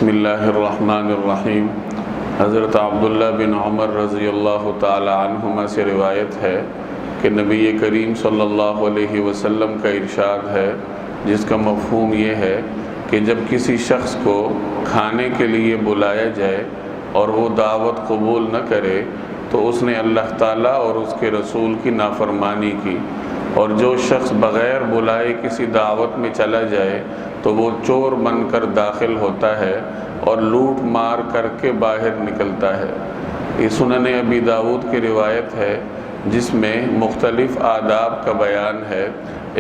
بسم اللہ الرحمن الرحیم۔ حضرت عبداللہ بن عمر رضی اللہ تعالی عنہما سے روایت ہے کہ نبی کریم صلی اللہ علیہ وسلم کا ارشاد ہے، جس کا مفہوم یہ ہے کہ جب کسی شخص کو کھانے کے لیے بلایا جائے اور وہ دعوت قبول نہ کرے تو اس نے اللہ تعالیٰ اور اس کے رسول کی نافرمانی کی، اور جو شخص بغیر بلائے کسی دعوت میں چلا جائے تو وہ چور بن کر داخل ہوتا ہے اور لوٹ مار کر کے باہر نکلتا ہے۔ یہ سنن ابی داؤد کی روایت ہے، جس میں مختلف آداب کا بیان ہے۔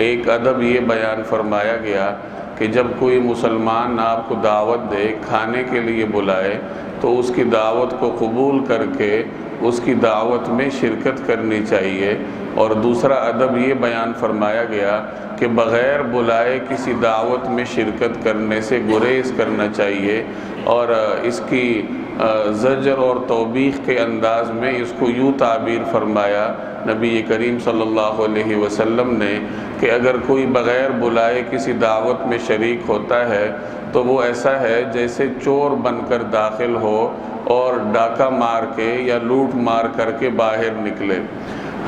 ایک ادب یہ بیان فرمایا گیا کہ جب کوئی مسلمان آپ کو دعوت دے، کھانے کے لیے بلائے، تو اس کی دعوت کو قبول کر کے اس کی دعوت میں شرکت کرنی چاہیے۔ اور دوسرا ادب یہ بیان فرمایا گیا کہ بغیر بلائے کسی دعوت میں شرکت کرنے سے گریز کرنا چاہیے، اور اس کی زجر اور توبیخ کے انداز میں اس کو یوں تعبیر فرمایا نبی کریم صلی اللہ علیہ وسلم نے کہ اگر کوئی بغیر بلائے کسی دعوت میں شریک ہوتا ہے تو وہ ایسا ہے جیسے چور بن کر داخل ہو اور ڈاکہ مار کے یا لوٹ مار کر کے باہر نکلے۔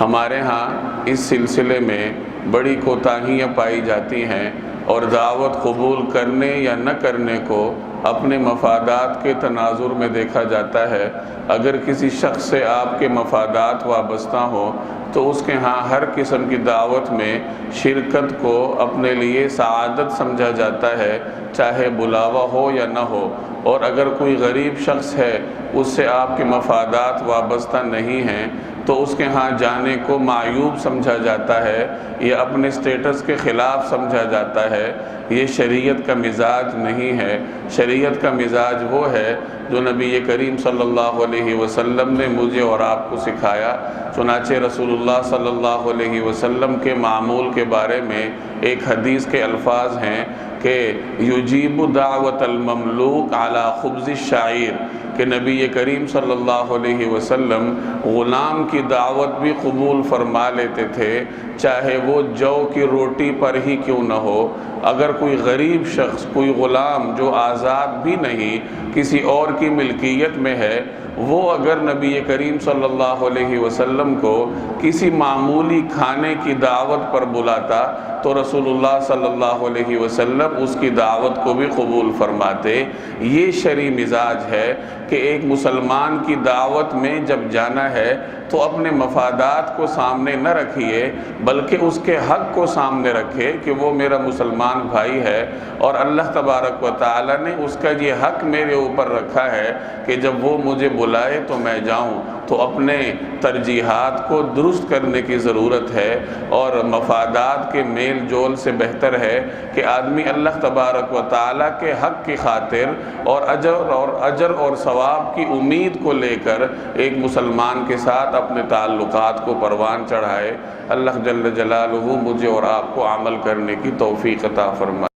ہمارے ہاں اس سلسلے میں بڑی کوتاہیاں پائی جاتی ہیں، اور دعوت قبول کرنے یا نہ کرنے کو اپنے مفادات کے تناظر میں دیکھا جاتا ہے۔ اگر کسی شخص سے آپ کے مفادات وابستہ ہوں تو اس کے ہاں ہر قسم کی دعوت میں شرکت کو اپنے لیے سعادت سمجھا جاتا ہے، چاہے بلاوا ہو یا نہ ہو۔ اور اگر کوئی غریب شخص ہے، اس سے آپ کے مفادات وابستہ نہیں ہیں، تو اس کے ہاں جانے کو معیوب سمجھا جاتا ہے، یا اپنے سٹیٹس کے خلاف سمجھا جاتا ہے۔ یہ شریعت کا مزاج نہیں ہے۔ شریعت کا مزاج وہ ہے جو نبی کریم صلی اللہ علیہ وسلم نے مجھے اور آپ کو سکھایا۔ چنانچہ رسول اللہ صلی اللہ علیہ وسلم کے معمول کے بارے میں ایک حدیث کے الفاظ ہیں کہ یجیب دعوت المملوک علی خبز الشعیر، کہ نبی کریم صلی اللہ علیہ وسلم غلام کی دعوت بھی قبول فرما لیتے تھے، چاہے وہ جو کی روٹی پر ہی کیوں نہ ہو۔ اگر کوئی غریب شخص، کوئی غلام جو آزاد بھی نہیں، کسی اور کی ملکیت میں ہے، وہ اگر نبی کریم صلی اللہ علیہ وسلم کو کسی معمولی کھانے کی دعوت پر بلاتا تو رسول اللہ صلی اللہ علیہ وسلم اس کی دعوت کو بھی قبول فرماتے۔ یہ شرعی مزاج ہے کہ ایک مسلمان کی دعوت میں جب جانا ہے تو اپنے مفادات کو سامنے نہ رکھیے، بلکہ اس کے حق کو سامنے رکھے کہ وہ میرا مسلمان بھائی ہے، اور اللہ تبارک و تعالی نے اس کا یہ حق میرے اوپر رکھا ہے کہ جب وہ مجھے بلائے تو میں جاؤں۔ تو اپنے ترجیحات کو درست کرنے کی ضرورت ہے، اور مفادات کے میل جول سے بہتر ہے کہ آدمی اللہ تبارک و تعالیٰ کے حق کی خاطر اور اجر اور ثواب کی امید کو لے کر ایک مسلمان کے ساتھ اپنے تعلقات کو پروان چڑھائے۔ اللہ جل جلالہ مجھے اور آپ کو عمل کرنے کی توفیق عطا فرمائے۔